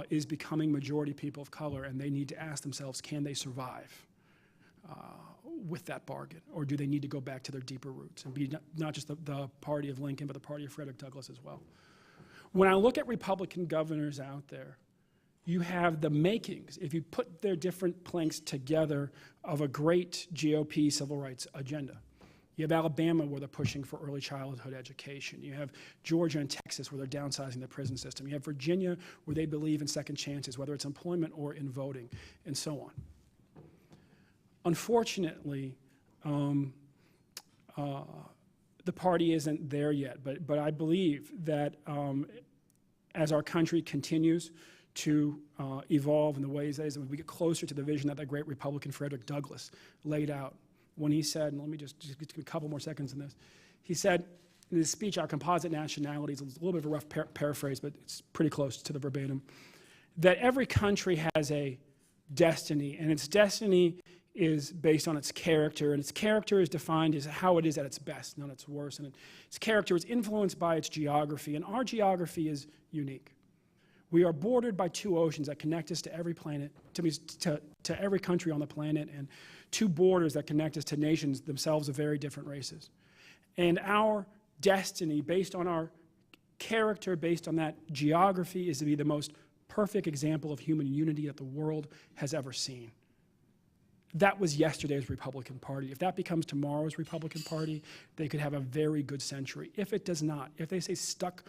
is becoming majority people of color, and they need to ask themselves, can they survive with that bargain? Or do they need to go back to their deeper roots and be not just the party of Lincoln, but the party of Frederick Douglass as well? When I look at Republican governors out there, you have the makings, if you put their different planks together, of a great GOP civil rights agenda. You have Alabama, where they're pushing for early childhood education. You have Georgia and Texas, where they're downsizing the prison system. You have Virginia, where they believe in second chances, whether it's employment or in voting, and so on. Unfortunately, the party isn't there yet, but I believe that as our country continues to evolve in the ways that is, we get closer to the vision that great Republican Frederick Douglass laid out when he said, and let me just give a couple more seconds on this. He said in his speech, our composite nationalities, it's a little bit of a rough paraphrase, but it's pretty close to the verbatim, that every country has a destiny, and its destiny is based on its character, and its character is defined as how it is at its best, not its worst, and its character is influenced by its geography, and our geography is unique. We are bordered by two oceans that connect us to every planet, to every country on the planet, and two borders that connect us to nations themselves of very different races. And our destiny, based on our character, based on that geography, is to be the most perfect example of human unity that the world has ever seen. That was yesterday's Republican Party. If that becomes tomorrow's Republican Party, they could have a very good century. If it does not, if they say stuck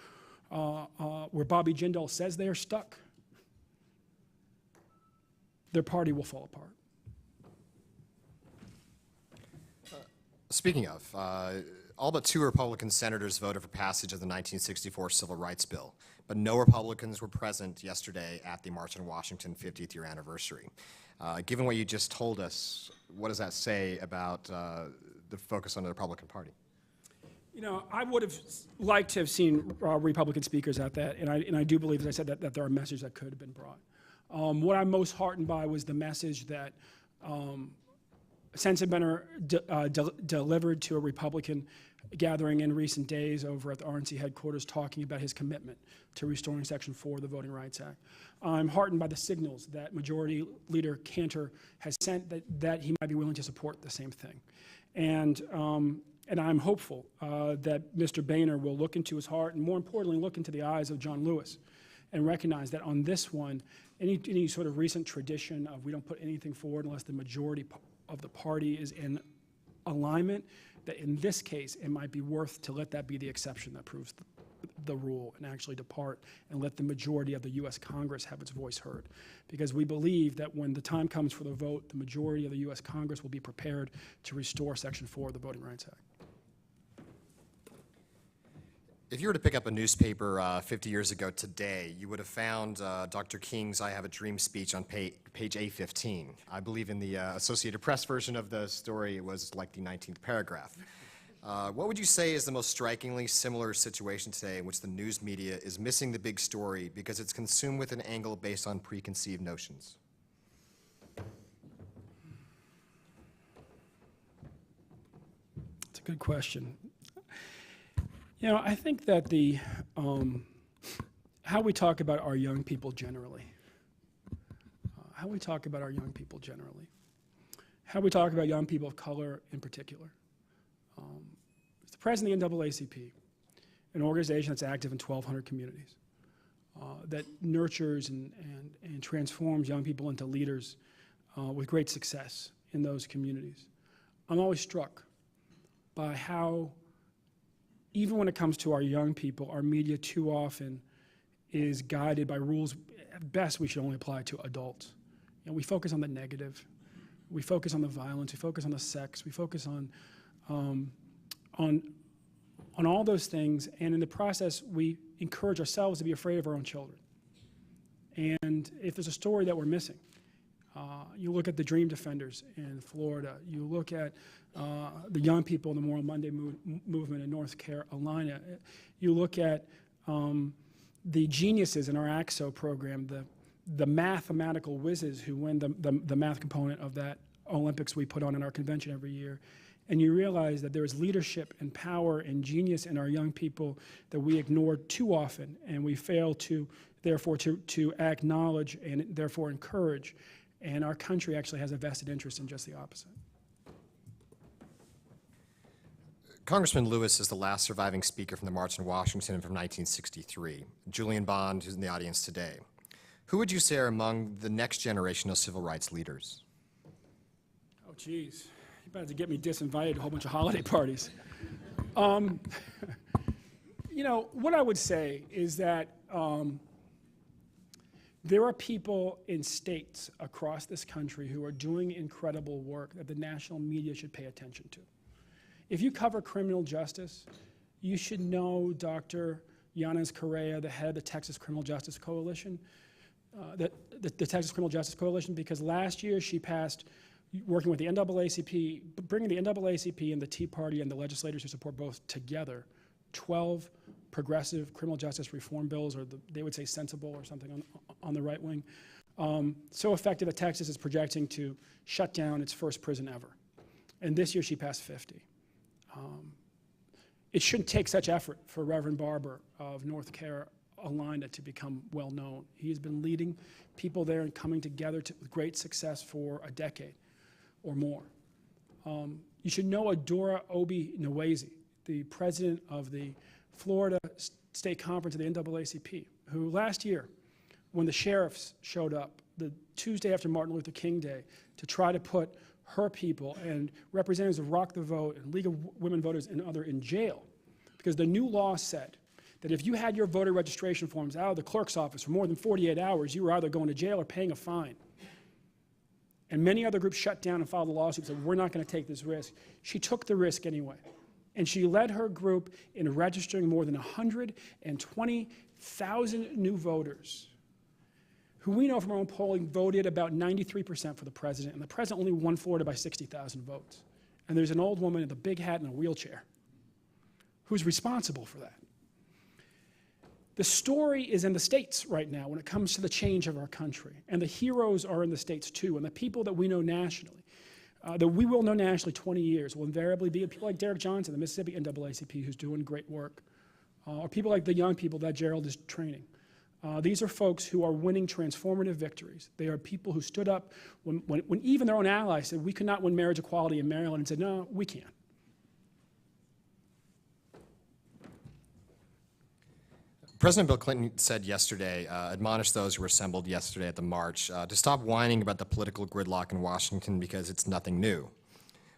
where Bobby Jindal says they are stuck, their party will fall apart. Speaking of, all but 2 Republican senators voted for passage of the 1964 Civil Rights Bill, but no Republicans were present yesterday at the March on Washington 50th year anniversary. Given what you just told us, what does that say about the focus on the Republican Party? You know, I would have liked to have seen Republican speakers at that, and I do believe, as I said, that there are messages that could have been brought. What I'm most heartened by was the message that Sensenbrenner delivered to a Republican gathering in recent days over at the RNC headquarters, talking about his commitment to restoring Section 4 of the Voting Rights Act. I'm heartened by the signals that Majority Leader Cantor has sent that he might be willing to support the same thing. And I'm hopeful that Mr. Boehner will look into his heart and, more importantly, look into the eyes of John Lewis and recognize that on this one, any sort of recent tradition of we don't put anything forward unless the majority of the party is in alignment, that in this case it might be worth to let that be the exception that proves the rule and actually depart and let the majority of the U.S. Congress have its voice heard. Because we believe that when the time comes for the vote, the majority of the U.S. Congress will be prepared to restore Section 4 of the Voting Rights Act. If you were to pick up a newspaper 50 years ago today, you would have found Dr. King's I Have a Dream speech on page A15. I believe in the Associated Press version of the story, it was like the 19th paragraph. What would you say is the most strikingly similar situation today in which the news media is missing the big story because it's consumed with an angle based on preconceived notions? That's a good question. You know, I think that how we talk about our young people generally, how we talk about young people of color in particular. The president of the NAACP, an organization that's active in 1,200 communities, that nurtures and transforms young people into leaders with great success in those communities. I'm always struck by how, even when it comes to our young people, our media too often is guided by rules at best we should only apply to adults. You know, we focus on the negative. We focus on the violence. We focus on the sex. We focus on all those things, and in the process, we encourage ourselves to be afraid of our own children. And if there's a story that we're missing, you look at the Dream Defenders in Florida. You look at the young people in the Moral Monday movement in North Carolina. You look at the geniuses in our AXO program, the mathematical whizzes who win the math component of that Olympics we put on in our convention every year. And you realize that there is leadership and power and genius in our young people that we ignore too often, and we fail to, therefore, to acknowledge and therefore encourage. And our country actually has a vested interest in just the opposite. Congressman Lewis is the last surviving speaker from the March on Washington from 1963. Julian Bond, who's in the audience today. Who would you say are among the next generation of civil rights leaders? Oh, geez. You better to get me disinvited to a whole bunch of holiday parties. You know, what I would say is that there are people in states across this country who are doing incredible work that the national media should pay attention to. If you cover criminal justice, you should know Dr. Yanez Correa, the head of the Texas Criminal Justice Coalition, the Texas Criminal Justice Coalition, because last year she passed, working with the NAACP, bringing the NAACP and the Tea Party and the legislators who support both together, 12 progressive criminal justice reform bills, or they would say sensible or something on the right wing, so effective that Texas is projecting to shut down its first prison ever. And this year she passed 50. It shouldn't take such effort for Reverend Barber of North Carolina to become well known. He has been leading people there and coming together with great success for a decade or more. You should know Adora Obi-Nwezi, the president of the Florida State Conference of the NAACP, who last year, when the sheriffs showed up the Tuesday after Martin Luther King Day to try to put her people and representatives of Rock the Vote and League of Women Voters and other in jail, because the new law said that if you had your voter registration forms out of the clerk's office for more than 48 hours, you were either going to jail or paying a fine. And many other groups shut down and filed a lawsuit and said, we're not going to take this risk. She took the risk anyway. And she led her group in registering more than 120,000 new voters, who we know from our own polling voted about 93% for the president, and the president only won Florida by 60,000 votes. And there's an old woman in a big hat and a wheelchair who's responsible for that. The story is in the states right now when it comes to the change of our country. And the heroes are in the states too. And the people that we know nationally, that we will know nationally 20 years, will invariably be people like Derek Johnson, the Mississippi NAACP, who's doing great work. Or people like the young people that Gerald is training. These are folks who are winning transformative victories. They are people who stood up when even their own allies said, we could not win marriage equality in Maryland, and said, no, we can. President Bill Clinton said yesterday, admonished those who were assembled yesterday at the march to stop whining about the political gridlock in Washington because it's nothing new.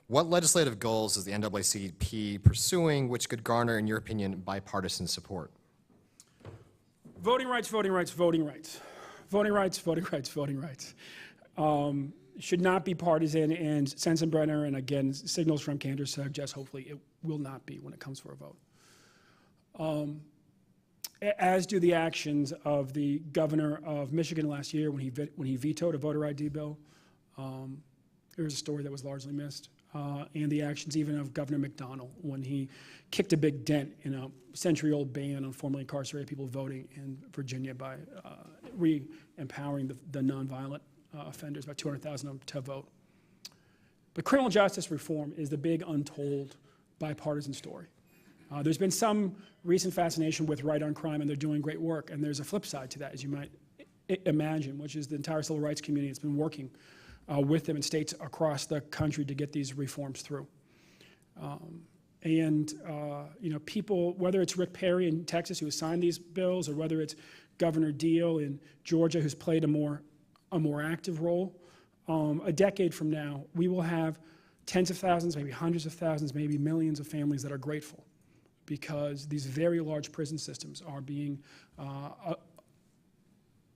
What legislative goals is the NAACP pursuing which could garner, in your opinion, bipartisan support? Voting rights, voting rights, voting rights. Voting rights, voting rights, voting rights. Should not be partisan, and Sensenbrenner and, again, signals from Cantor suggest hopefully it will not be when it comes for a vote. As do the actions of the governor of Michigan last year when he vetoed a voter ID bill. Here's a story that was largely missed. And the actions even of Governor McDonnell when he kicked a big dent in a century-old ban on formerly incarcerated people voting in Virginia by re-empowering the nonviolent offenders, about 200,000 of them, to vote. But criminal justice reform is the big untold bipartisan story. There's been some recent fascination with right on crime, and they're doing great work. And there's a flip side to that, as you might imagine, which is the entire civil rights community has been working with them in states across the country to get these reforms through. People, whether it's Rick Perry in Texas who has signed these bills, or whether it's Governor Deal in Georgia who's played a more active role, a decade from now, we will have tens of thousands, maybe hundreds of thousands, maybe millions of families that are grateful because these very large prison systems are being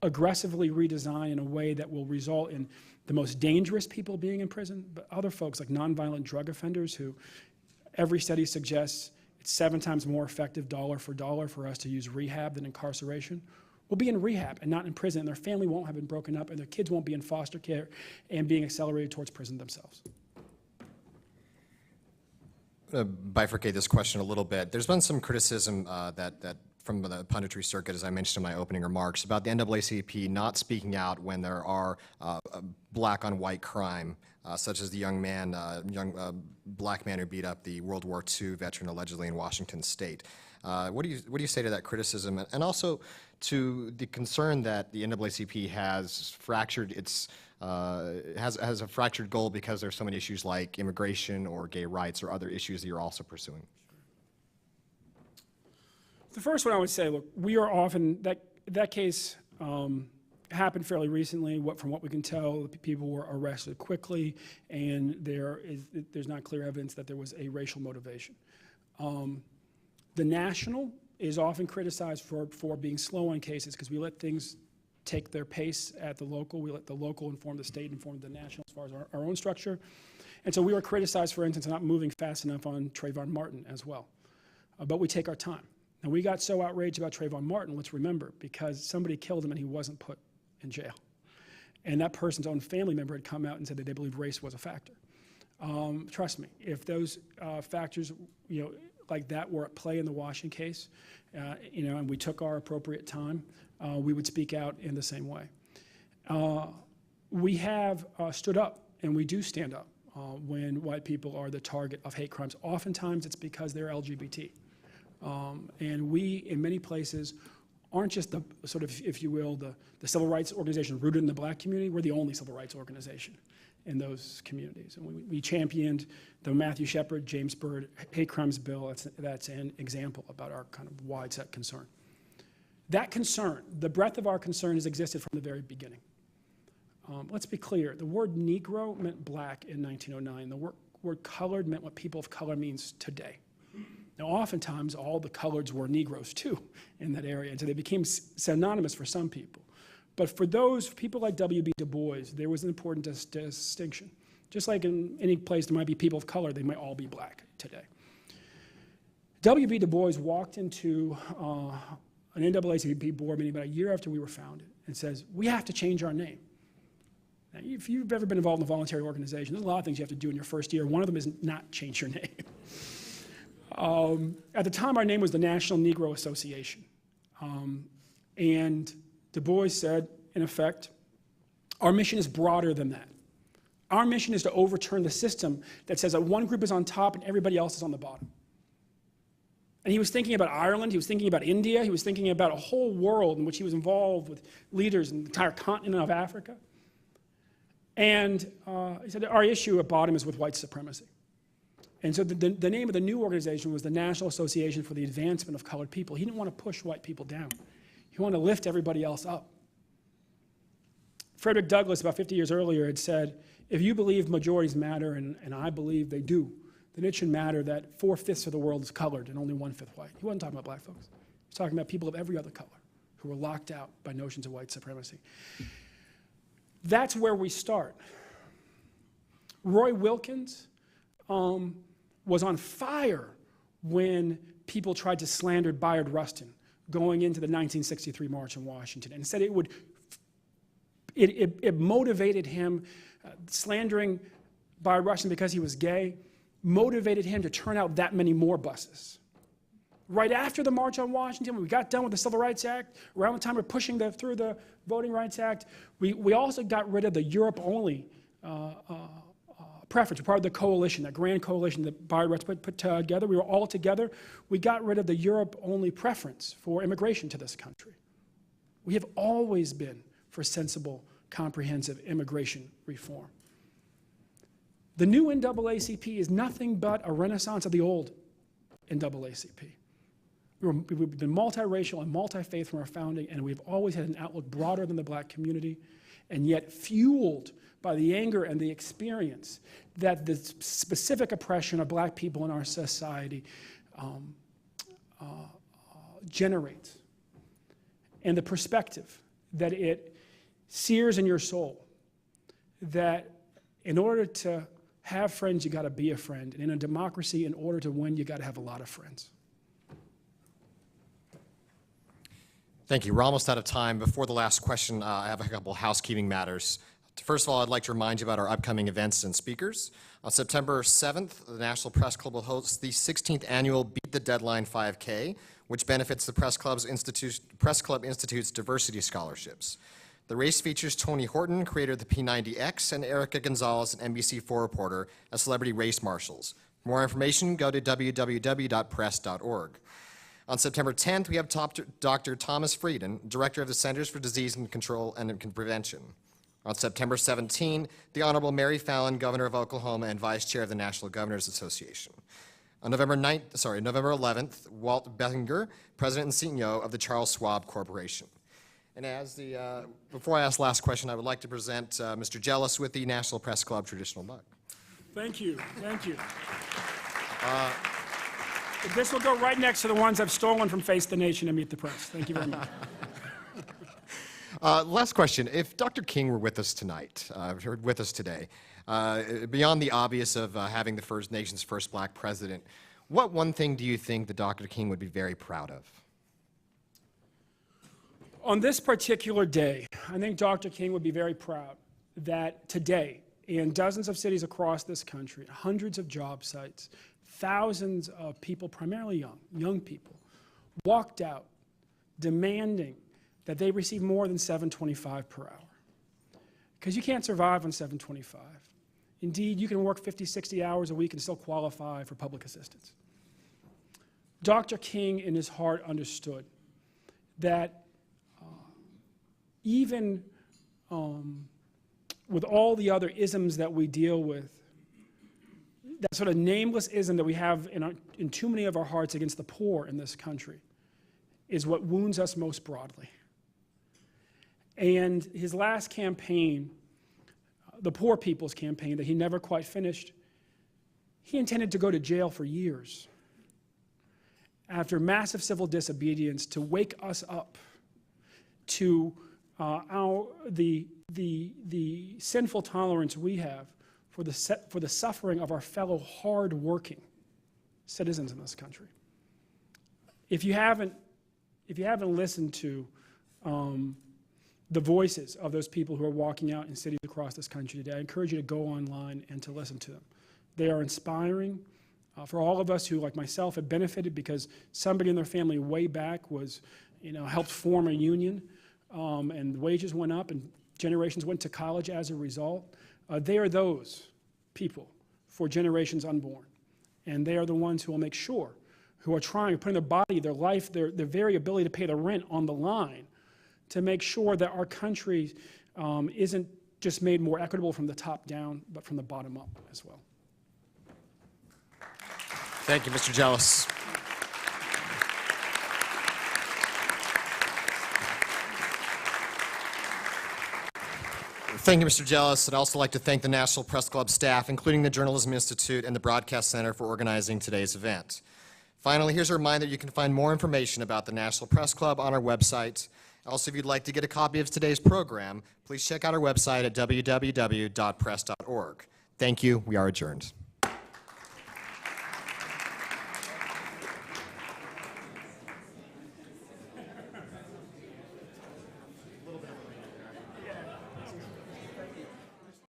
aggressively redesigned in a way that will result in the most dangerous people being in prison, but other folks like nonviolent drug offenders who every study suggests it's 7 times more effective dollar for dollar for us to use rehab than incarceration, will be in rehab and not in prison, and their family won't have been broken up, and their kids won't be in foster care and being accelerated towards prison themselves. I'm going to bifurcate this question a little bit. There's been some criticism that from the punditry circuit, as I mentioned in my opening remarks, about the NAACP not speaking out when there are black on white crime, such as the young black man who beat up the World War II veteran allegedly in Washington State. What do you say to that criticism, and also to the concern that the NAACP has fractured its has a fractured goal because there's so many issues like immigration or gay rights or other issues that you're also pursuing? The first one I would say, look, we are often, that case happened fairly recently. From what we can tell, people were arrested quickly, and there's not clear evidence that there was a racial motivation. The national is often criticized for being slow on cases because we let things take their pace at the local. We let the local inform the state, inform the national as far as our own structure. And so we were criticized, for instance, for not moving fast enough on Trayvon Martin as well. But we take our time. And we got so outraged about Trayvon Martin, let's remember, because somebody killed him and he wasn't put in jail. And that person's own family member had come out and said that they believed race was a factor. Trust me, if those factors, like that were at play in the Washington case, and we took our appropriate time, we would speak out in the same way. We have stood up, and we do stand up when white people are the target of hate crimes. Oftentimes it's because they're LGBT. And we, in many places, aren't just the sort of, if you will, the civil rights organization rooted in the black community. We're the only civil rights organization in those communities. And we championed the Matthew Shepard, James Byrd hate crimes bill. That's an example about our kind of wide set concern. That concern, the breadth of our concern has existed from the very beginning. Let's be clear, the word Negro meant black in 1909. The word colored meant what people of color means today. Now, oftentimes, all the coloreds were Negroes, too, in that area, and so they became synonymous for some people. But for those people like W.B. Du Bois, there was an important distinction. Just like in any place there might be people of color, they might all be black today. W.B. Du Bois walked into an NAACP board meeting about a year after we were founded and says, we have to change our name. Now, if you've ever been involved in a voluntary organization, there's a lot of things you have to do in your first year. One of them is not change your name. At the time, our name was the National Negro Association. And Du Bois said, in effect, our mission is broader than that. Our mission is to overturn the system that says that one group is on top and everybody else is on the bottom. And he was thinking about Ireland, he was thinking about India, he was thinking about a whole world in which he was involved with leaders in the entire continent of Africa. And he said, our issue at bottom is with white supremacy. And so the name of the new organization was the National Association for the Advancement of Colored People. He didn't want to push white people down. He wanted to lift everybody else up. Frederick Douglass, about 50 years earlier, had said, if you believe majorities matter, and I believe they do, then it should matter that 4/5 of the world is colored and only 1/5 white. He wasn't talking about black folks. He was talking about people of every other color who were locked out by notions of white supremacy. That's where we start. Roy Wilkins was on fire when people tried to slander Bayard Rustin going into the 1963 March in Washington, and said it motivated him, slandering Bayard Rustin because he was gay, motivated him to turn out that many more buses. Right after the March on Washington, when we got done with the Civil Rights Act, around the time we're pushing through the Voting Rights Act, we also got rid of the Europe-only preference. We're part of the coalition, that grand coalition that Bayard Rustin put together. We were all together. We got rid of the Europe-only preference for immigration to this country. We have always been for sensible, comprehensive immigration reform. The new NAACP is nothing but a renaissance of the old NAACP. We've been multiracial and multi-faith from our founding, and we've always had an outlook broader than the black community, and yet fueled by the anger and the experience that the specific oppression of black people in our society generates, and the perspective that it sears in your soul, that in order to have friends, you got to be a friend. And in a democracy, in order to win, you got to have a lot of friends. Thank you. We're almost out of time. Before the last question, I have a couple housekeeping matters. First of all, I'd like to remind you about our upcoming events and speakers. On September 7th, the National Press Club will host the 16th annual Beat the Deadline 5K, which benefits the Press Club Institute's diversity scholarships. The race features Tony Horton, creator of the P90X, and Erica Gonzalez, an NBC4 reporter, as celebrity race marshals. For more information, go to www.press.org. On September 10th, we have Dr. Thomas Frieden, Director of the Centers for Disease Control and Prevention. On September 17, the Honorable Mary Fallon, Governor of Oklahoma and Vice Chair of the National Governors Association. On November 11th, Walt Bettinger, President and CEO of the Charles Schwab Corporation. And before I ask the last question, I would like to present Mr. Jealous with the National Press Club traditional mug. Thank you, thank you. This will go right next to the ones I've stolen from Face the Nation and Meet the Press. Thank you very much. Last question. If Dr. King were with us tonight, with us today, beyond the obvious of having the nation's first black president, what one thing do you think that Dr. King would be very proud of? On this particular day, I think Dr. King would be very proud that today, in dozens of cities across this country, hundreds of job sites, thousands of people, primarily young people, walked out demanding that they receive more than $7.25 per hour. Because you can't survive on $7.25. Indeed, you can work 50, 60 hours a week and still qualify for public assistance. Dr. King, in his heart, understood that even with all the other isms that we deal with, that sort of nameless ism that we have in too many of our hearts against the poor in this country is what wounds us most broadly. And his last campaign, the Poor People's Campaign that he never quite finished, he intended to go to jail for years after massive civil disobedience to wake us up to the sinful tolerance we have for the suffering of our fellow hard-working citizens in this country. If you haven't listened to the voices of those people who are walking out in cities across this country today, I encourage you to go online and to listen to them. They are inspiring. For all of us who, like myself, have benefited because somebody in their family way back was, helped form a union, and wages went up and generations went to college as a result. They are those people for generations unborn. And they are the ones who will make sure, who are trying, putting their body, their life, their very ability to pay the rent on the line to make sure that our country isn't just made more equitable from the top down, but from the bottom up as well. Thank you, Mr. Jealous. Thank you, Mr. Jealous. I'd also like to thank the National Press Club staff, including the Journalism Institute and the Broadcast Center, for organizing today's event. Finally, here's a reminder you can find more information about the National Press Club on our website. Also, if you'd like to get a copy of today's program, please check out our website at www.press.org. Thank you. We are adjourned.